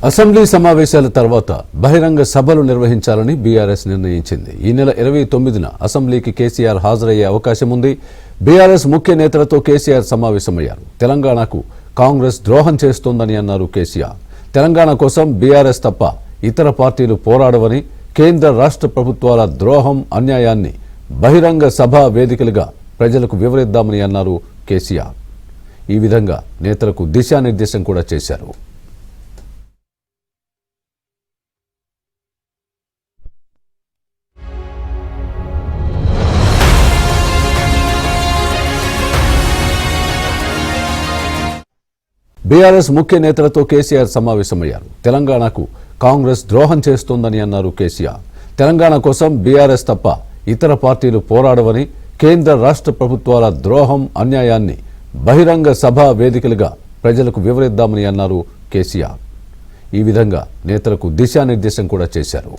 Assembly సమావేశాల తర్వాత బహిరంగ సభలు నిర్వహించాలని బీఆర్ఎస్ నిర్ణయించింది. ఈ నెల 29న అసెంబ్లీకి కేసీఆర్ హాజరయ్యే అవకాశం ఉంది. బీఆర్ఎస్ ముఖ్య నేతలతో కేసీఆర్ సమావేశమయ్యారు. తెలంగాణకు కాంగ్రెస్ ద్రోహం చేస్తోందని అన్నారు కేసీఆర్. తెలంగాణ కోసం బీఆర్ఎస్ తప్ప ఇతర పార్టీలు పోరాడవని, కేంద్ర రాష్ట్ర ప్రభుత్వాల ద్రోహం, అన్యాయాన్ని బహిరంగ సభ వేదికలుగా ప్రజలకు వివరిద్దామని అన్నారు కేసీఆర్. ఈ విధంగా నేతలకు దిశానిర్దేశం కూడా చేశారు. బీఆర్ఎస్ ముఖ్య నేతలతో కేసీఆర్ సమావేశమయ్యారు. తెలంగాణకు కాంగ్రెస్ ద్రోహం చేస్తోందని అన్నారు కేసీఆర్. తెలంగాణ కోసం బీఆర్ఎస్ తప్ప ఇతర పార్టీలు పోరాడవని, కేంద్ర రాష్ట్ర ప్రభుత్వాల ద్రోహం, అన్యాయాన్ని బహిరంగ సభ వేదికలుగా ప్రజలకు వివరిద్దామని అన్నారు కేసీఆర్. ఈ విధంగా నేతలకు దిశానిర్దేశం కూడా చేశారు.